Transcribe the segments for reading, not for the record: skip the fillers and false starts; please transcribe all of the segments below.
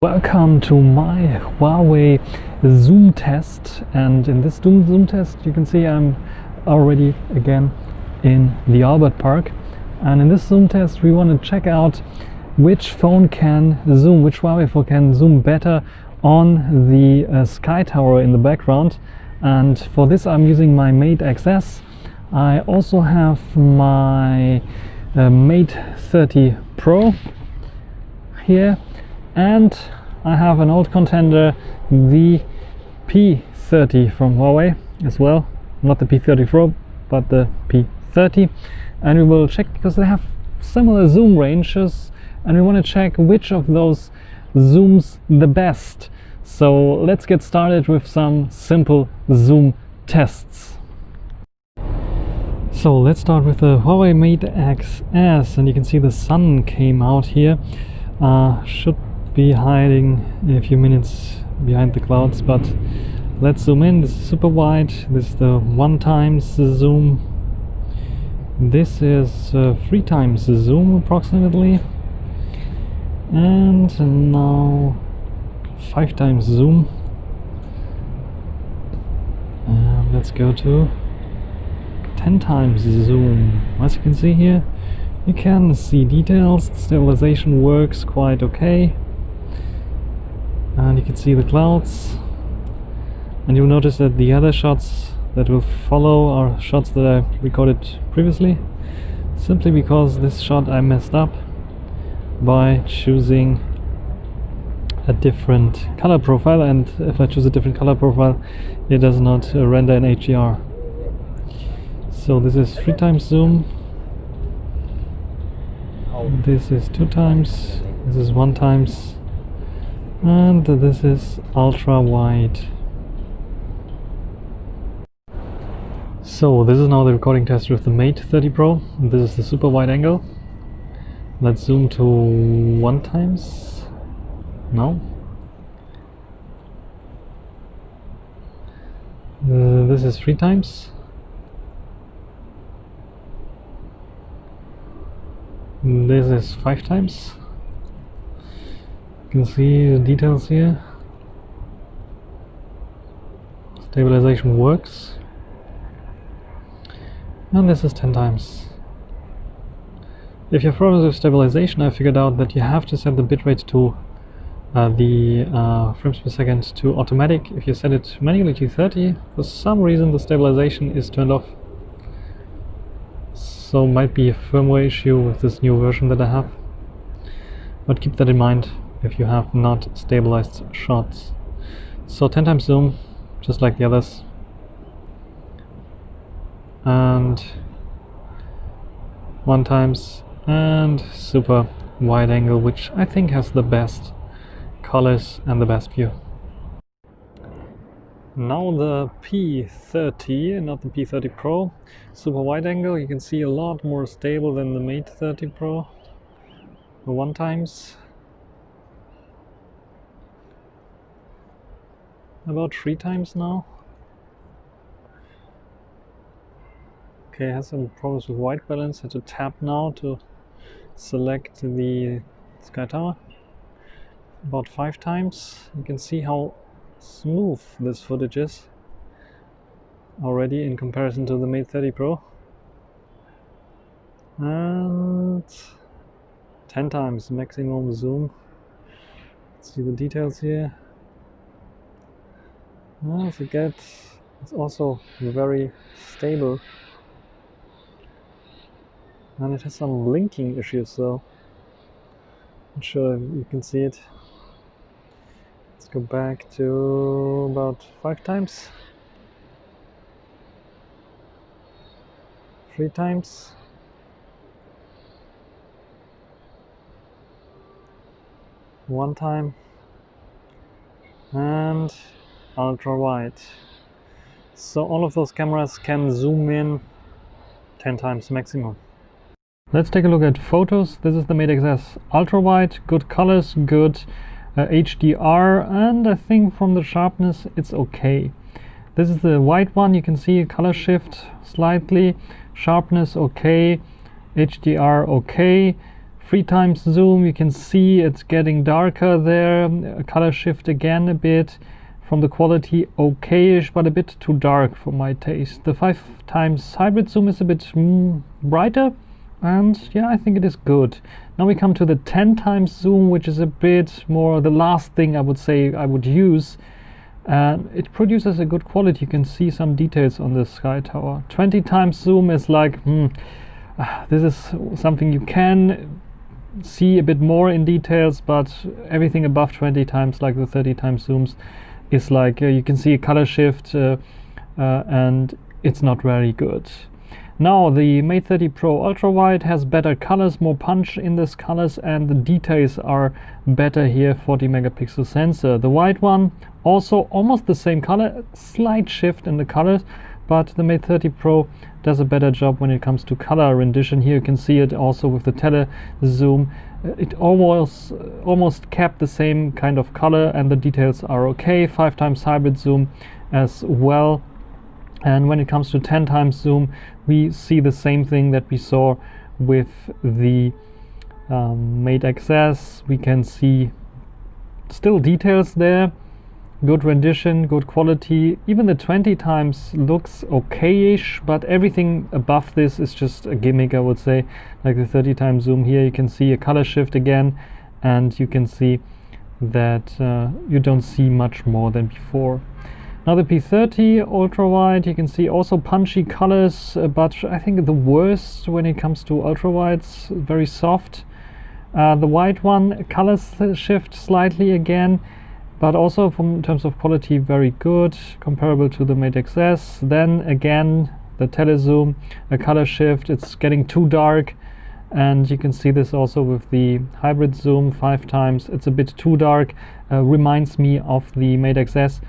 Welcome to my Huawei zoom test, and in this zoom test you can see I'm already again in the Albert Park, and in this zoom test we want to check out which phone can zoom, which Huawei phone can zoom better on the Sky Tower in the background. And for this I'm using my Mate XS. I also have my Mate 30 Pro here, and I have an old contender, the P30 from Huawei as well, not the P30 Pro but the P30, and we will check because they have similar zoom ranges and we want to check which of those zooms the best. So let's get started with some simple zoom tests. So let's start with the Huawei Mate XS, and you can see the sun came out here. Should be hiding in a few minutes behind the clouds, but let's zoom in. This is super wide. This is the 1x zoom. This is 3x zoom approximately, and now 5x zoom. And let's go to 10x zoom. As you can see here, you can see details. The stabilization works quite okay, and you can see the clouds. And you'll notice that the other shots that will follow are shots that I recorded previously, simply because this shot I messed up by choosing a different color profile, and if I choose a different color profile it does not render in HDR. So this is 3x zoom, this is 2x, this is 1x, and this is ultra wide. So this is now the recording test with the Mate 30 Pro. This is the super wide angle. Let's zoom to 1x. No. This is 3x. This is 5x. You can see the details here. Stabilization works. And this is 10x. If you have problems with stabilization, I figured out that you have to set the bitrate to the frames per second to automatic. If you set it manually to 30, for some reason the stabilization is turned off. So might be a firmware issue with this new version that I have. But keep that in mind if you have not stabilized shots. So 10x zoom, just like the others. And 1x, and super wide angle, which I think has the best colors and the best view. Now the P30, not the P30 Pro, super wide angle. You can see a lot more stable than the Mate 30 Pro. The 1x, about 3x now. Okay, has some problems with white balance. Had to tap now to select the Sky Tower. About 5x. You can see how smooth this footage is already in comparison to the Mate 30 Pro. And 10x maximum zoom. Let's see the details here. As you get, it's also very stable. And it has some blinking issues, so not sure if you can see it. Let's go back to about 5x. 3x. One time. And ultra wide. So all of those cameras can zoom in 10x maximum. Let's take a look at photos. This is the Mate XS ultra wide, good colors, good HDR, and I think from the sharpness it's okay. This is the wide one. You can see color shift slightly, sharpness okay, HDR okay, 3 times zoom, you can see it's getting darker there. Color shift again a bit. From the quality, okayish, but a bit too dark for my taste. The 5 times hybrid zoom is a bit brighter, and yeah, I think it is good. Now we come to the 10 times zoom, which is a bit more the last thing I would say I would use. It produces a good quality. You can see some details on the sky tower. 20 times zoom is like, this is something you can see a bit more in details, but everything above 20 times, like the 30 times zooms, is like you can see a color shift, and it's not very good. Now the Mate 30 Pro Ultra Wide has better colors, more punch in these colors, and the details are better here. 40 megapixel sensor. The wide one also almost the same color, slight shift in the colors, but the Mate 30 Pro does a better job when it comes to color rendition. Here you can see it also with the tele zoom. It almost kept the same kind of color, and the details are okay. 5 times hybrid zoom as well. And when it comes to 10 times zoom, we see the same thing that we saw with the Mate XS. We can see still details there, good rendition, good quality. Even the 20 times looks okayish, but everything above this is just a gimmick, I would say. Like the 30 times zoom here, you can see a color shift again, and you can see that you don't see much more than before. Now the P30 ultra wide, you can see also punchy colors, but I think the worst when it comes to ultra wides, very soft. The wide one, colors shift slightly again, but also in terms of quality, very good, comparable to the Mate XS. Then again, the telezoom, a color shift, it's getting too dark, and you can see this also with the hybrid zoom. 5 times, it's a bit too dark, reminds me of the Mate XS.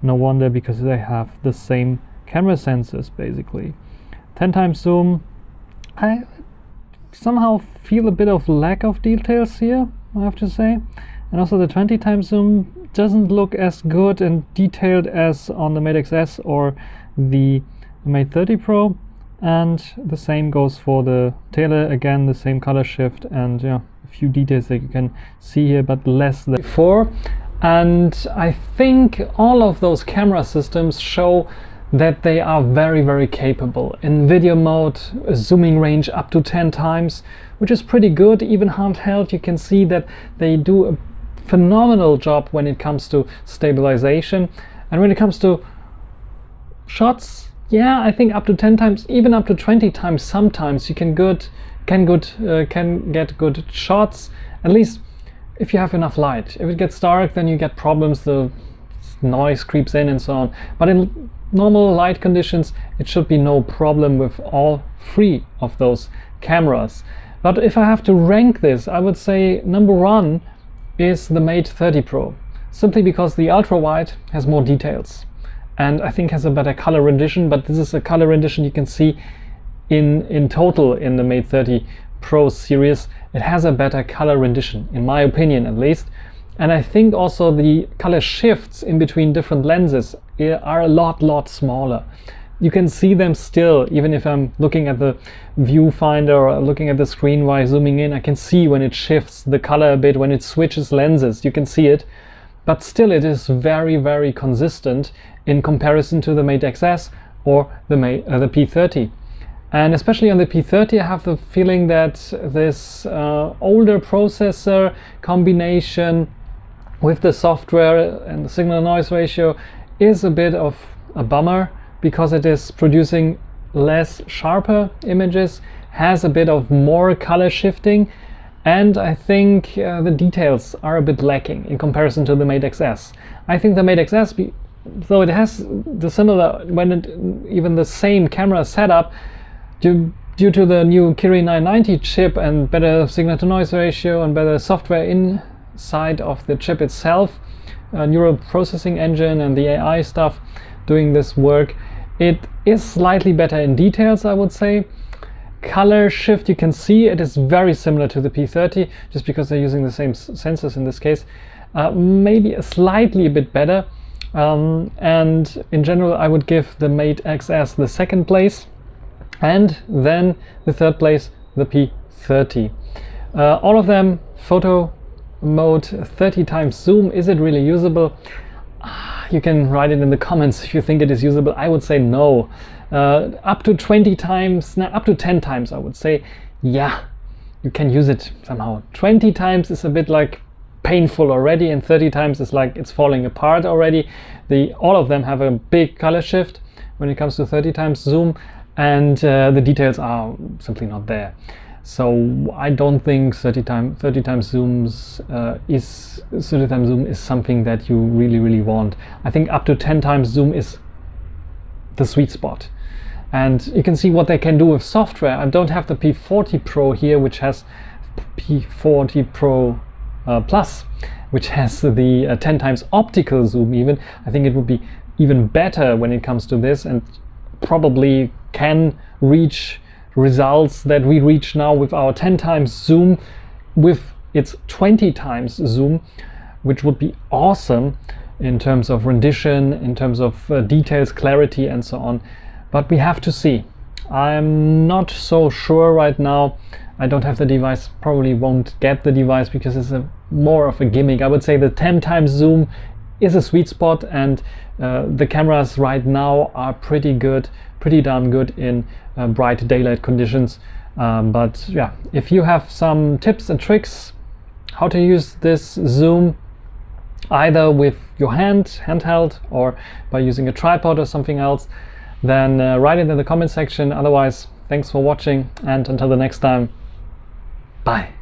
No wonder, because they have the same camera sensors basically. 10 times zoom, I somehow feel a bit of lack of details here, I have to say. And also the 20 times zoom doesn't look as good and detailed as on the Mate XS or the Mate 30 Pro. And the same goes for the tele, again the same color shift, and yeah, a few details that you can see here, but less than before. And I think all of those camera systems show that they are very, very capable. In video mode, a zooming range up to 10 times, which is pretty good. Even handheld, you can see that they do a phenomenal job when it comes to stabilization. And when it comes to shots, yeah, I think up to 10 times, even up to 20 times sometimes you can get good shots, at least if you have enough light. If it gets dark, then you get problems, the noise creeps in and so on. But in normal light conditions, it should be no problem with all 3 of those cameras. But if I have to rank this, I would say number 1 is the Mate 30 Pro, simply because the ultra wide has more details and I think has a better color rendition. But this is a color rendition you can see in total in the Mate 30 Pro series. It has a better color rendition, in my opinion at least. And I think also the color shifts in between different lenses are a lot smaller. You can see them still, even if I'm looking at the viewfinder or looking at the screen while zooming in, I can see when it shifts the color a bit, when it switches lenses, you can see it. But still it is very, very consistent in comparison to the Mate XS or the P30. And especially on the P30, I have the feeling that this older processor combination with the software and the signal noise ratio is a bit of a bummer, because it is producing less sharper images, has a bit of more color shifting, and I think the details are a bit lacking in comparison to the Mate XS. I think the Mate XS, though it has the similar, even the same camera setup, due to the new Kirin 990 chip and better signal to noise ratio and better software inside of the chip itself, neural processing engine and the AI stuff doing this work, it is slightly better in details, I would say. Color shift, you can see it is very similar to the P30, just because they're using the same sensors in this case. Maybe a bit better. And in general, I would give the Mate XS the 2nd place, and then the 3rd place, the P30. All of them, photo mode, 30 times zoom. Is it really usable? You can write it in the comments if you think it is usable. I would say no. Up to 20 times, up to 10 times I would say, yeah, you can use it somehow. 20 times is a bit like painful already, and 30 times is like it's falling apart already. All of them have a big color shift when it comes to 30 times zoom, and the details are simply not there. So I don't think 30 times zoom is something that you really want. I think up to 10 times zoom is the sweet spot. And you can see what they can do with software. I don't have the P40 Pro here, which has P40 Pro Plus, which has the 10 times optical zoom even. I think it would be even better when it comes to this, and probably can reach results that we reach now with our 10 times zoom with its 20 times zoom, which would be awesome in terms of rendition, in terms of details, clarity, and so on. But we have to see. I'm not so sure right now. I don't have the device, probably won't get the device because it's more of a gimmick. I would say the 10 times zoom is a sweet spot, and the cameras right now are pretty darn good in bright daylight conditions. But yeah, if you have some tips and tricks how to use this zoom, either with your handheld, or by using a tripod or something else, then write it in the comment section. Otherwise, thanks for watching, and until the next time, bye.